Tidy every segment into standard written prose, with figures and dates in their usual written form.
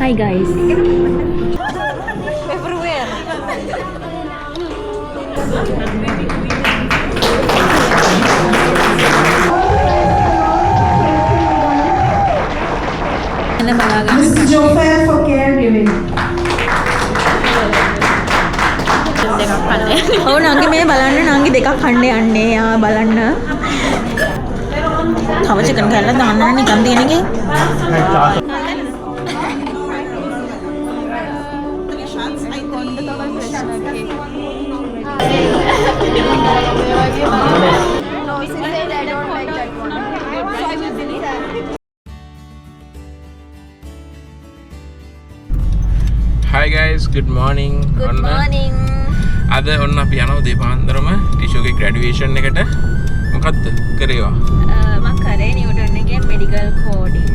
Hi guys. Everywhere. Mr. Jofair for caregiving. ඔව් නංගි මේ බලන්න නංගි දෙකක් කන්න යන්නේ. ආ බලන්න. තව චිකන් කෑල්ලක් දාන්න ඕනේ නිකන් තියෙන එකේ. Hi guys, good morning. Good morning. අද ඔන්න අපි යනවා දෙපාන්දරම ටිෂුගේ ග්‍රැජුවේෂන් එකට. මොකද්ද කරේවා? මම කරේ නිව්ටන් එකේ මෙඩිකල් කෝඩින්.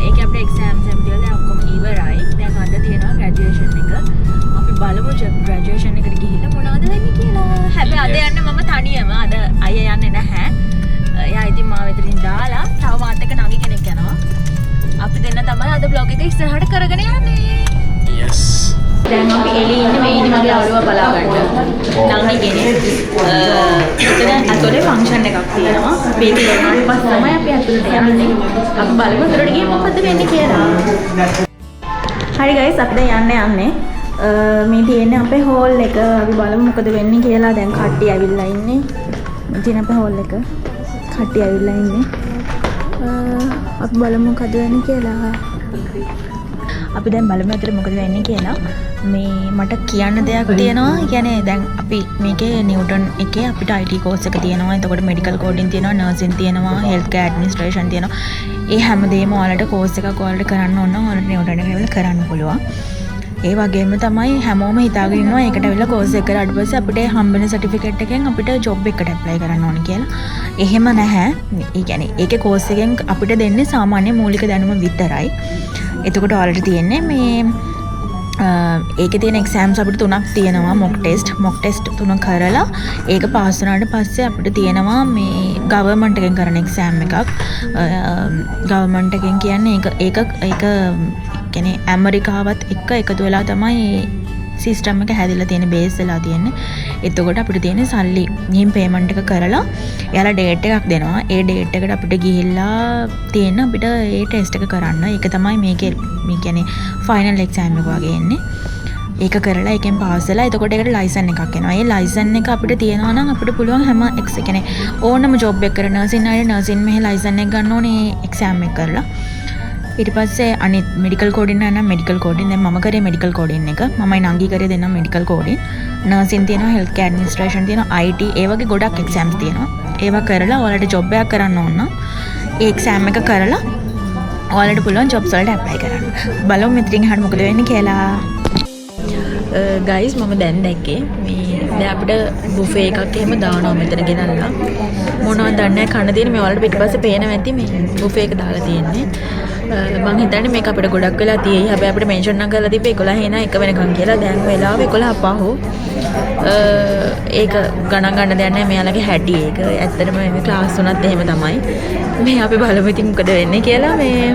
ඒකේ අපේ එක්සෑම්ස් හැමදේම දැන් ඔක්කොම ඉවරයි. දැන් අද තියෙනවා ග්‍රැජුවේෂන් එක. අපි බලමු ග්‍රැජුවේෂන් එකට ගිහිල්ලා මොනවද වෙන්නේ කියලා. හැබැයි අද යන්නේ මම තනියම. අද අයියා යන්නේ නැහැ. එයා ඉතින් මාව එතනින් දාලා තව මාත් එක්ක නංගි කෙනෙක් යනවා. අපි දෙන්න තමයි අද බ්ලොග් එක ඉස්සරහට කරගෙන යන්නේ. Yes. දැන් අපි එළියේ ඉන්නේ මේ ඉන්නේ මගේ යාළුවා බලා ගන්න. නංගි කෙනෙක්. එතන ඇතුලේ ෆන්ක්ෂන් එකක් තියෙනවා. මේක ඉවරනාට පස්සේ තමයි අපි ඇතුලට යන්නේ. අපි බලමු උඩට ගිහින් මොකද්ද වෙන්නේ කියලා. හරි guys අපි දැන් යන්නේ. මේ තියෙන්නේ අපේ හෝල් එක. අපි බලමු මොකද වෙන්නේ කියලා. දැන් කට්ටිය ඇවිල්ලා ඉන්නේ. මේ තියෙන අපේ හෝල් එක. කට්ටිය ඇවිල්ලා ඉන්නේ. අපි බලමු මොකද වෙන්නේ කියලා. අපි දැන් බලමු ඇත්තට මොකද වෙන්නේ කියලා. මේ මට කියන්න දෙයක් තියෙනවා. ඒ කියන්නේ දැන් අපි මේකේ නිව්ටන් එකේ අපිට IT course එක තියෙනවා. එතකොට medical coding තියෙනවා, nursing තියෙනවා, healthcare administration තියෙනවා. ඒ හැමදේම ඔයාලට course එකක් ඔයාලට කරන්න ඕන නම් ඔයාලට නිව්ටන් එකේ ඇවිල්ලා කරන්න පුළුවන්. ඒ වගේම තමයි හැමෝම හිතාගෙන ඉන්නවා ඒකට ඇවිල්ලා course එක කරාට පස්සේ අපිට හම්බෙන certificate එකෙන් අපිට job එකකට apply කරන්න ඕන කියලා. එහෙම නැහැ. ඒ කියන්නේ ඒකේ course එකෙන් අපිට දෙන්නේ සාමාන්‍ය මූලික දැනුම විතරයි. එතකොට ඔයාලට තියෙන්නේ මේ ඒකේ තියෙන එක්සෑම්ස් අපිට 3ක් තියෙනවා. මොක් ටෙස්ට් 3 කරලා ඒක පාස් වුණාට පස්සේ අපිට තියෙනවා මේ ගවර්න්මන්ට් එකෙන් කරන එක්සෑම් එකක්. ගවර්න්මන්ට් එකෙන් කියන්නේ ඒක කියන්නේ ඇමරිකාවත් එක්ක එකතු වෙලා තමයි සිස්ටම් එක හැදිලා තියෙන බේස් වෙලා තියෙන්නේ. එතකොට අපිට තියෙන්නේ සල්ලි ගිහින් පේමන්ට් එක කරලා එයාලා ඩේට් එකක් දෙනවා. ඒ ඩේට් එකට අපිට ගිහිල්ලා තියෙන අපිට ඒ ටෙස්ට් එක කරන්න. ඒක තමයි මේ කියන්නේ ෆයිනල් එක්සෑම් එක වගේ එන්නේ. ඒක කරලා එකෙන් පාස් වෙලා එතකොට ඒකට ලයිසන් එකක් එනවා. ඒ ලයිසන් එක අපිට තියෙනවා නම් අපිට පුළුවන් හැම කියන්නේ ඕනම ජොබ් එක කරන නර්සින් අය නර්සින් මෙහි ලයිසන් එක ගන්න ඕනේ එක්සෑම් එක කරලා. ඊට පස්සේ අනිත් මෙඩිකල් කෝඩින් නම් මෙඩිකල් කෝඩින් දැන් මම කරේ මෙඩිකල් කෝඩින් එක. මමයි නංගි කරේ දෙන්නා මෙඩිකල් කෝඩින්. නර්සින් තියෙනවා, හෙල්ත්කෙයාර් ඇඩ්මිනිස්ට්‍රේෂන් තියෙනවා, IT ඒ වගේ ගොඩක් එක්සෑම්ස් තියෙනවා. ඒවා කරලා ඔයාලට ජොබ් එකක් කරන්න ඕන නම් ඒ එක්සෑම් එක කරලා ඔයාලට පුළුවන් ජොබ්ස් වලට ඇප්ලයි කරන්න. බලමු මෙතනින් හරියට මොකද වෙන්නේ කියලා. ගයිස් මම දැන් දැක්කේ මේ දැන් අපිට බුෆේ එකක් එහෙම දානවා මෙතන ගෙනල්ලා. මොනවද දන්නේ කන්න දෙන්නේ මේ ඔයාලට පිටිපස්සේ පේනවා ඇති මේ බුෆේ එක දාලා තියෙන්නේ. මං හිතන්නේ මේක අපිට ගොඩක් වෙලා තියෙයි. හැබැයි අපිට මෙන්ෂන් නම් කරලා තිබ්බේ 11 එන එක වෙනකන් කියලා. දැන් වෙලාව 11 පහු. ඒක ගණන් ගන්න දෙයක් නැහැ මෙයාලගේ හැටි ඒක. ඇත්තටම මේ ක්ලාස් උනත් එහෙම තමයි. මේ අපි බලමු ඉතින් මොකද වෙන්නේ කියලා. මේ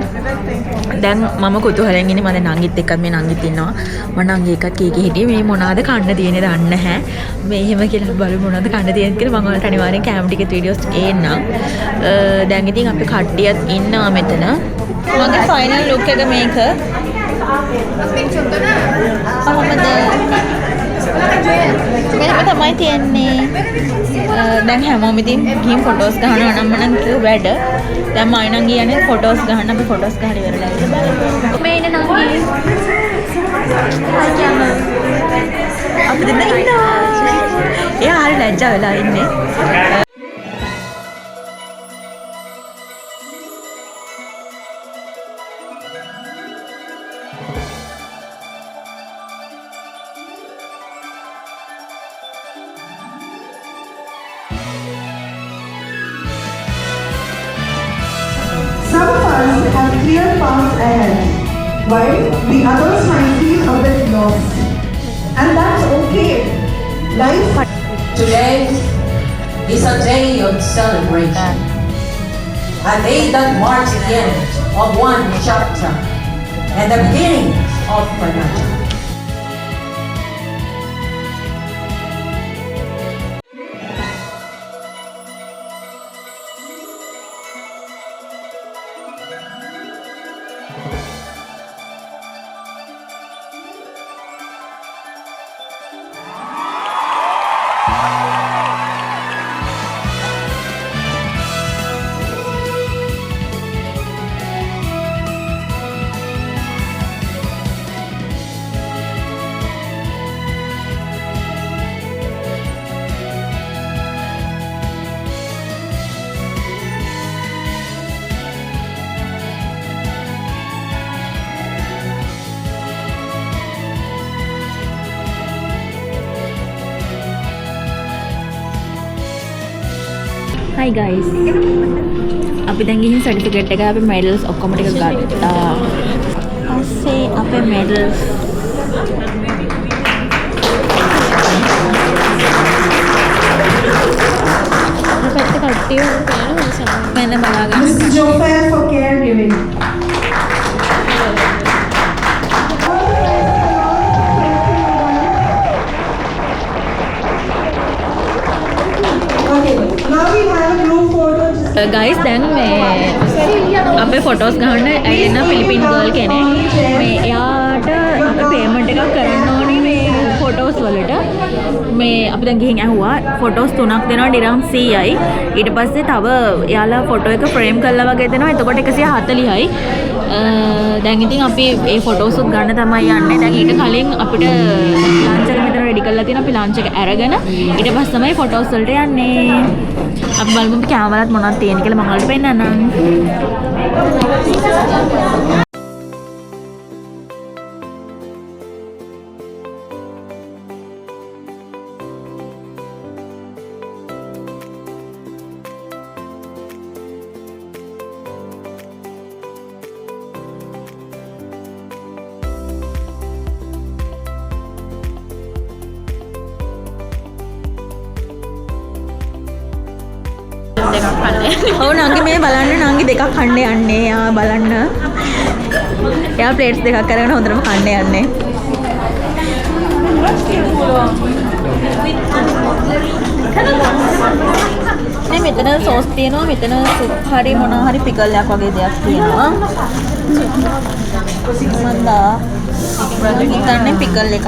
දැන් මම කුතුහලයෙන් ඉන්නේ. මම දැන් නංගිත් එක්කත් මේ නංගිත් ඉන්නවා. මම නංගි එකක් කීකේ හිටියේ මේ මොනවාද කන්න තියෙන්නේ දන්නේ නැහැ. මේ එහෙම කියලා බලමු මොනවද කන්න තියෙන්නේ කියලා. මම ඔයාලට අනිවාර්යෙන් කැම් ටිකේ වීඩියෝස් ගේන්නම්. දැන් ඉතින් අපි කට්ටියත් ඉන්නවා මෙතන. මගේ ෆයිනල් ලුක් එක මේක. කොහොමද? මෙහෙම තමයි තියෙන්නේ. දැන් හැමෝම ඉතින් ගිහින් ෆොටෝස් ගහනවා නම් මනම් කිව්ව වැඩ. දැන් මයි නම් කියන්නේ ෆොටෝස් ගහන්න. අපි ෆොටෝස් ගහලා ඉවරලා ඉතින් මේ ඉන්නේ නංගි. අපි දෙන්න ඉන්නවා. එයා හරි ලැජ්ජා වෙලා ඉන්නේ. Some of us have clear paths ahead, while the others might feel a bit lost. And that's okay. Life. Today is a day of celebration, a day that marks the end of one chapter and the beginning of Panacha. Hi guys. අපි දැන් ගිහින් certificate එක අපේ medals ඔක්කොම ටික ගත්තා. පස්සේ අපේ මෙඩල්ස් අපිට කට්ටිය මෙන්න බලාගන්න. This is Jofair for caregiving. Okay, now we have a group photo. Guys දැන් මේ අපේ ෆොටෝස් ගන්න ඇවිල්ලා ඉන්න ෆිලිපින් ගර්ල් කෙනෙක්. මේ එයාට අපි පේමන්ට් එකක් කරන්න ඕනේ මේ ෆොටෝස් වලට. මේ අපි දැන් ගිහින් ඇහුවා ෆොටෝස් 3ක් දෙනවා ඩිරම් 100යි. ඊට පස්සේ තව එයාලා ෆොටෝ එක ෆ්‍රේම් කරලා වගේ දෙනවා. එතකොට 140යි. දැන් ඉතින් අපි මේ ෆොටෝස් උත් ගන්න තමයි යන්නේ. දැන් ඊට කලින් අපිට ලන්ච් එක මෙතන රෙඩි කරලා තියෙනවා. අපි ලන්ච් එක අරගෙන ඊට පස්සේ තමයි ෆොටෝස් වලට යන්නේ. අපි බලමු කැමරාවත් මොනවද තියෙන්නේ කියලා මම ඔයාලට පෙන්නන්නම්. ඔව් නංගි මේ බලන්න නංගි දෙකක් කන්න යන්නේ. යා බලන්න. එයා ප්ලේට්ස් දෙකක් අරගෙන හොඳටම කන්න යන්නේ. මේ මෙතන සෝස් තියෙනවා. මෙතන සුප් හරි මොනවා හරි පිකල් එකක් වගේ දෙයක් තියෙනවා. මන්දා හිතන්නේ පිකල් එකක්.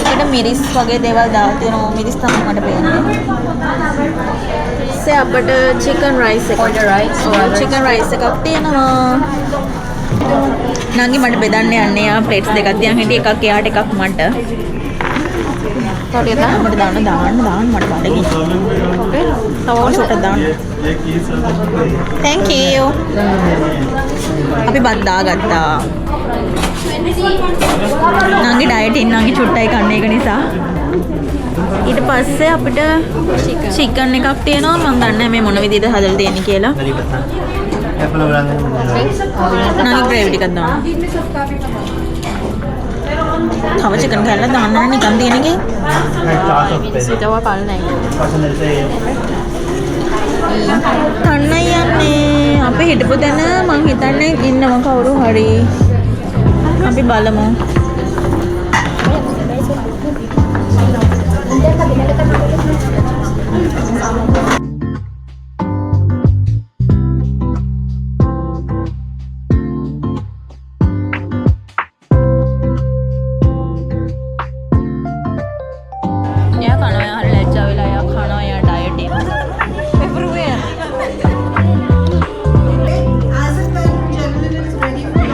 ඒකට මිරිස් වගේ දේවල් දාලා තියෙනවා. මිරිස් තමයි මට පේන්නේ. සේ අපිට chicken rice එකක්. order rice. chicken rice එකක් තියෙනවා. නංගි මට බෙදන්න යන්නේ. ආ ප්ලේට්ස් දෙකක් තියන් හිටියේ. එකක් එයාට එකක් මට. තව ටිකක් මට දාන්න මට බඩගිනි. ඕකේ. තව ඔකට දාන්න. thank you. අපි බත් දාගත්තා. නංගි ඩයටින් නංගි චුට්ටයි කන්නේ ඒක නිසා. ඊට පස්සේ අපිට චිකන් එකක් තියෙනවා. මම දන්නේ නැහැ මේ මොන විදිහද හදලා තියෙන්නේ කියලා. නංගි ග්‍රේවි ටිකක් දාන්න. තව චිකන් කෑල්ල දාන්න නිකන් තියෙන එකේ. සිතව පල් නැහැ. කන්නයි යන්නේ. අපි හිටපු තැන මං හිතන්නේ ඉන්නව කවුරු හරි. අපි බලමු. එයා කනවා හරි ලැජ්ජා වෙලා එයා කනවා එයා ඩයට් එක. පෙපරුවේ. As and when gentleman is ready for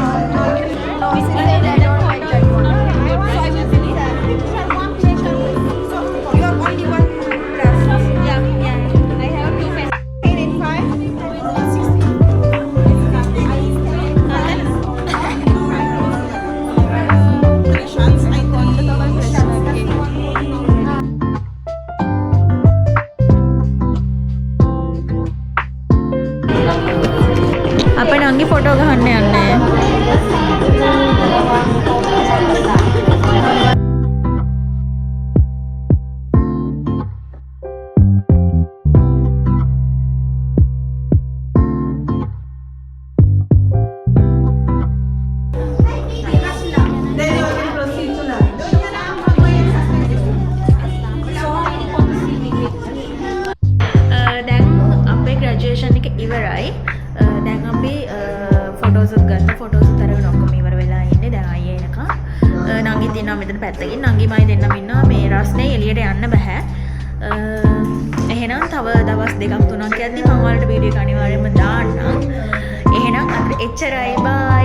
අපේ නංගි ෆොටෝ ගහන්න යන්නේ. ෆොටෝසුත් ගත්තා. ෆොටෝසුත් අරගෙන ඔක්කොම ඉවර වෙලා ඉන්නේ. දැන් ආයේ එනකම් නංගි තියනවා මෙතන පැත්තකින්. නංගිමයි දෙන්නම ඉන්නවා. මේ රස්නේ එළියට යන්න බෑ. එහෙනම් තව දවස් 2-3ක් යද්දි මම ඔයාලට වීඩියෝ එක අනිවාර්යයෙන්ම දාන්නම්. එහෙනම් අද එච්චරයි. බයි.